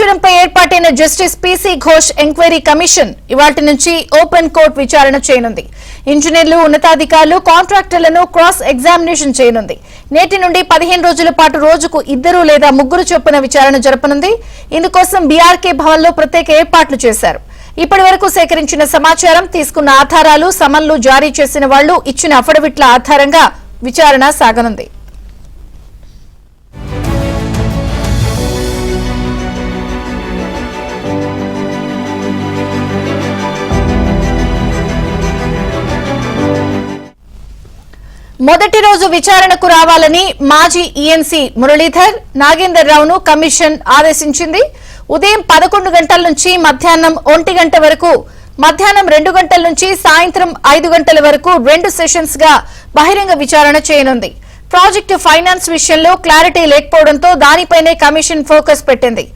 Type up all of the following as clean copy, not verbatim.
కాళేశ్వరంపై ఏర్పాటైన justice PC Ghosh enquiry commission ఇవాల్టి నుంచి ఓపెన్ కోర్టు విచారణ చేయనుంది. ఇంజనీర్లు, ఉన్నతాధికారులు, కాంట్రాక్టర్లను క్రాస్ ఎగ్జామినేషన్ చేయనుంది. నేటి నుండి 15 రోజుల పాటు రోజుకు 2 లేదా 3 చొప్పున విచారణ జరపనుంది. ఇందుకోసం బీఆర్కే భవన్లో ప్రత్యేక ఏర్పాట్లు చేశారు. ఇప్పటి వరకు సేకరించిన సమాచారం, తీసుకున్న ఆధారాలు, సమన్లు జారీ చేసిన వాళ్లు ఇచ్చిన అఫిడవిట్ల ఆధారంగా విచారణ సాగనుంది. మొదటి రోజు విచారణకు రావాలని మాజీ ఈఎన్సీ మురళీధర్, నాగేందర్ రావును కమిషన్ ఆదేశించింది. ఉదయం 11 గంటల నుంచి మధ్యాహ్నం 1 గంట వరకు, మధ్యాహ్నం 2 గంటల నుంచి సాయంత్రం 5 గంటల వరకు 2 సెషన్స్ గా బహిరంగ విచారణ చేయనుంది. ప్రాజెక్టు ఫైనాన్స్ విషయంలో క్లారిటీ లేకపోవడంతో దానిపైనే కమిషన్ ఫోకస్ పెట్టింది.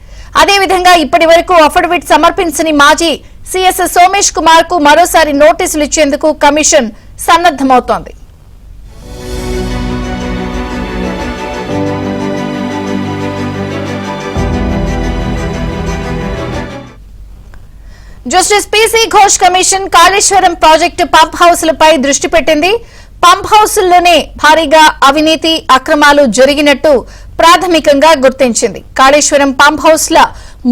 అదేవిధంగా ఇప్పటి వరకు అఫిడవిట్ సమర్పించని మాజీ సీఎస్ సోమేష్ కుమార్ కు మరోసారి నోటీసులు ఇచ్చేందుకు కమిషన్ సన్నద్దమవుతోంది. Justice PC Ghosh commission Kaleshwaram project pump హౌస్లపై దృష్టి పెట్టింది. పంప్ హౌస్ల్లోనే భారీగా అవినీతి, అక్రమాలు జరిగినట్టు ప్రాథమికంగా గుర్తించింది. కాళేశ్వరం పంప్ హౌస్ల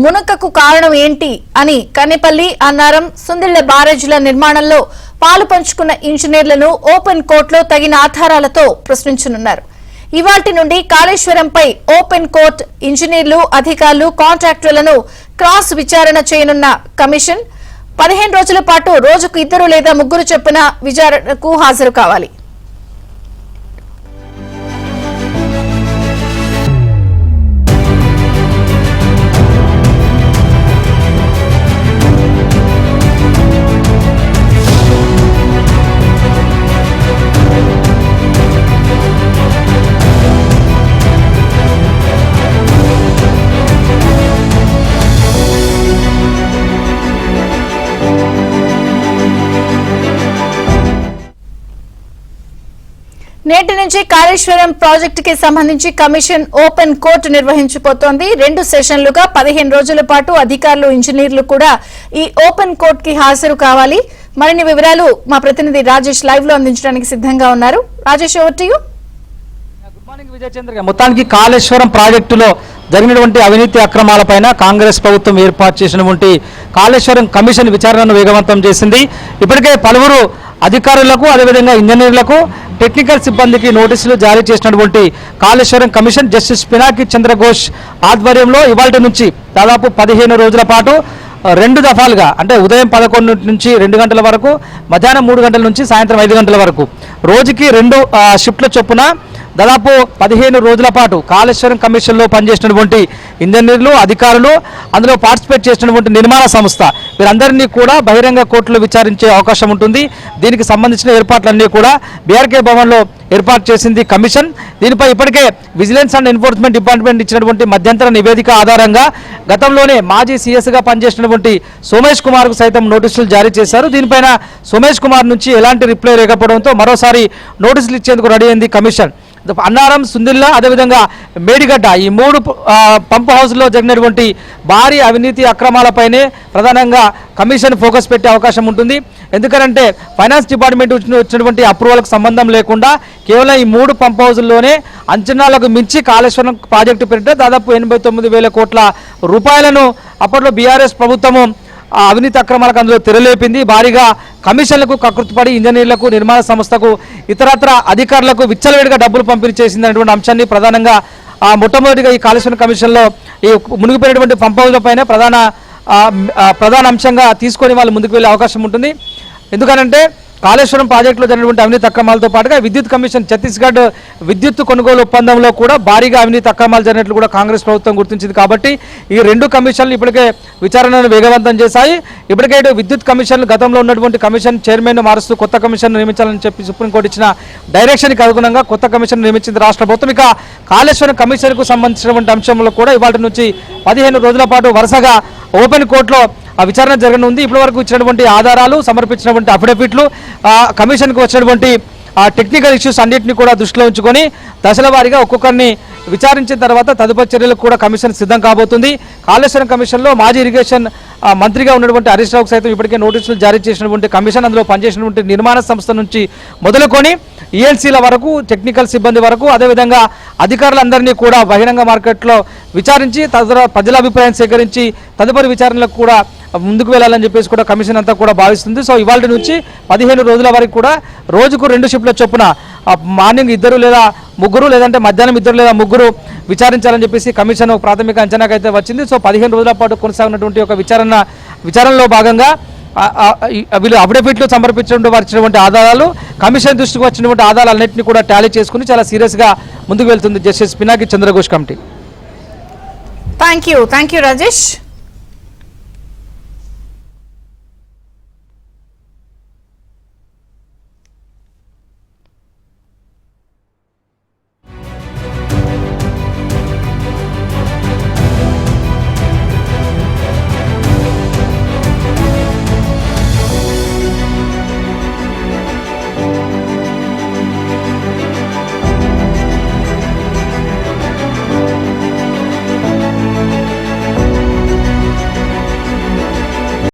మునకకు కారణం ఏంటి అని కన్నెపల్లి, అన్నారం, సుందిళ్ల బ్యారేజీల నిర్మాణంలో పాలు పంచుకున్న ఇంజనీర్లను ఓపెన్ కోర్టులో తగిన ఆధారాలతో ప్రశ్నించనున్నారు. ఇవాల్టి నుండి కాళేశ్వరంపై ఓపెన్ కోర్టు ఇంజనీర్లు, అధికారులు, కాంట్రాక్టర్లను క్రాస్ విచారణ చేయనున్న కమిషన్ 15 రోజుల పాటు రోజుకు 2 లేదా 3 చొప్పున విచారణకు హాజరు కావాలి. నేటి నుంచి కాళేశ్వరం ప్రాజెక్టుకి సంబంధించి కమిషన్ ఓపెన్ కోర్టు నిర్వహించబోతోంది. 2 సెషన్లుగా 15 రోజుల పాటు అధికారులు, ఇంజనీర్లు కూడా ఈ ఓపెన్ కోర్టుకి హాజరు కావాలి. మరిన్ని వివరాలు మా ప్రతినిధి రాజేష్ లైవ్ లో అందించడానికి సిద్ధంగా ఉన్నారు. Rajesh, over to you. Good morning Vijay Chandra. మొత్తానికి కాళేశ్వరం ప్రాజెక్టులో జరిగినటువంటి అవినీతి అక్రమాలపైన కాంగ్రెస్ ప్రభుత్వం ఏర్పాటు చేసినటువంటి కాళేశ్వరం కమిషన్ విచారణను వేగవంతం చేసింది. ఇప్పటికే పలువురు అధికారులకు, అదేవిధంగా ఇంజనీర్లకు, టెక్నికల్ సిబ్బందికి నోటీసులు జారీ చేసినటువంటి కాళేశ్వరం కమిషన్ జస్టిస్ పినాకి చంద్రఘోష్ ఆధ్వర్యంలో ఇవాల్టి నుంచి దాదాపు 15 రోజుల పాటు 2 దఫాలుగా, అంటే ఉదయం 11 నుంచి 2 గంటల వరకు, మధ్యాహ్నం 3 గంటల నుంచి సాయంత్రం 5 గంటల వరకు రోజుకి 2 షిఫ్ట్ల చొప్పున దాదాపు 15 రోజుల పాటు కాళేశ్వరం కమిషన్లో పనిచేసినటువంటి ఇంజనీర్లు, అధికారులు, అందులో పార్టిసిపేట్ చేసినటువంటి నిర్మాణ సంస్థ వీరందరినీ కూడా బహిరంగ కోర్టులో విచారించే అవకాశం ఉంటుంది. దీనికి సంబంధించిన ఏర్పాట్లన్నీ కూడా బీఆర్కే భవన్లో ఏర్పాటు చేసింది కమిషన్. దీనిపై ఇప్పటికే విజిలెన్స్ అండ్ ఎన్ఫోర్స్మెంట్ డిపార్ట్మెంట్ ఇచ్చినటువంటి మధ్యంతర నివేదిక ఆధారంగా గతంలోనే మాజీ సీఎస్గా పనిచేసినటువంటి సోమేష్ కుమార్కు సైతం నోటీసులు జారీ చేశారు. దీనిపైన సోమేష్ కుమార్ నుంచి ఎలాంటి రిప్లై లేకపోవడంతో మరోసారి నోటీసులు ఇచ్చేందుకు రెడీ అయింది కమిషన్. అన్నారం, సుందిల్లా, అదేవిధంగా మేడిగడ్డ ఈ 3 పంప్ హౌస్లో జరిగినటువంటి భారీ అవినీతి అక్రమాలపైనే ప్రధానంగా కమిషన్ ఫోకస్ పెట్టే అవకాశం ఉంటుంది. ఎందుకంటే ఫైనాన్స్ డిపార్ట్మెంట్ వచ్చినటువంటి అప్రూవల్కి సంబంధం లేకుండా కేవలం ఈ 3 పంప్ హౌస్ల్లోనే అంచనాలకు మించి కాళేశ్వరం ప్రాజెక్టు పేరిట దాదాపు 89,000 కోట్ల రూపాయలను అప్పట్లో బీఆర్ఎస్ ప్రభుత్వము అవినీతి అక్రమాలకు అందులో తెరలేపింది. భారీగా కమిషన్లకు కకృతిపడి ఇంజనీర్లకు, నిర్మాణ సంస్థకు, ఇతరత్ర అధికారులకు విచ్చలవిడిగా డబ్బులు పంపిణీ చేసిందనేటువంటి అంశాన్ని ప్రధానంగా మొట్టమొదటిగా ఈ కాళేశ్వరం కమిషన్లో ఈ మునిగిపోయినటువంటి పంప్ హౌస్ల పైన ప్రధాన అంశంగా తీసుకొని వాళ్ళు ముందుకు వెళ్ళే అవకాశం ఉంటుంది. ఎందుకనంటే కాళేశ్వరం ప్రాజెక్టులో జరిగినటువంటి అవినీతి అక్రమాలతో పాటుగా విద్యుత్ కమిషన్ ఛత్తీస్గఢ్ విద్యుత్ కొనుగోలు ఒప్పందంలో కూడా భారీగా అవినీతి అక్రమాలు జరిగినట్లు కూడా కాంగ్రెస్ ప్రభుత్వం గుర్తించింది. కాబట్టి ఈ 2 కమిషన్లు ఇప్పటికే విచారణను వేగవంతం చేశాయి. ఇప్పటికే విద్యుత్ కమిషన్లు గతంలో ఉన్నటువంటి కమిషన్ చైర్మన్ను మారుస్తూ కొత్త కమిషన్ నిర్మించాలని చెప్పి సుప్రీంకోర్టు ఇచ్చిన డైరెక్షన్కి అనుగుణంగా కొత్త కమిషన్ నిర్మించింది రాష్ట్ర ప్రభుత్వం. ఇక కాళేశ్వరం కమిషన్కు సంబంధించినటువంటి అంశంలో కూడా ఇవాళ నుంచి 15 రోజుల పాటు వరుసగా ఓపెన్ కోర్టులో విచారణ జరగనుంది. ఇప్పటివరకు ఇచ్చినటువంటి ఆధారాలు, సమర్పించినటువంటి అఫిడవిట్లు, కమిషన్కు వచ్చినటువంటి టెక్నికల్ ఇష్యూస్ అన్నింటినీ కూడా దృష్టిలో ఉంచుకొని దశల వారీగా ఒక్కొక్కరిని విచారించిన తర్వాత తదుపరి చర్యలకు కూడా కమిషన్ సిద్ధం కాబోతుంది. కాళేశ్వరం కమిషన్లో మాజీ ఇరిగేషన్ మంత్రిగా ఉన్నటువంటి హరీష్ రావుకు సైతం ఇప్పటికే నోటీసులు జారీ చేసినటువంటి కమిషన్, అందులో పనిచేసినటువంటి నిర్మాణ సంస్థ నుంచి మొదలుకొని ఈఎన్సీల వరకు, టెక్నికల్ సిబ్బంది వరకు, అదేవిధంగా అధికారులందరినీ కూడా బహిరంగ మార్కెట్లో విచారించి ప్రజల అభిప్రాయం సేకరించి తదుపరి విచారణలకు కూడా ముందుకు వెళ్ళాలని చెప్పేసి కూడా కమిషన్ అంతా కూడా భావిస్తుంది. సో ఇవాళ నుంచి 15 రోజుల వరకు కూడా రోజుకు 2 షిఫ్ట్ల చొప్పున మార్నింగ్ 2 లేదా 3, లేదంటే మధ్యాహ్నం 2 లేదా 3 విచారించాలని చెప్పేసి కమిషన్ ప్రాథమిక అంచనాకైతే వచ్చింది. సో 15 రోజుల పాటు కొనసాగినటువంటి ఒక విచారణలో భాగంగా వీళ్ళు అఫిడవిట్లు సమర్పించినటువంటి ఆధారాలు, కమిషన్ దృష్టికి వచ్చినటువంటి ఆధారాలన్నింటినీ కూడా టాలీ చేసుకుని చాలా సీరియస్గా ముందుకు వెళ్తుంది justice Pinaki Chandra Ghose committee. Thank you Rajesh.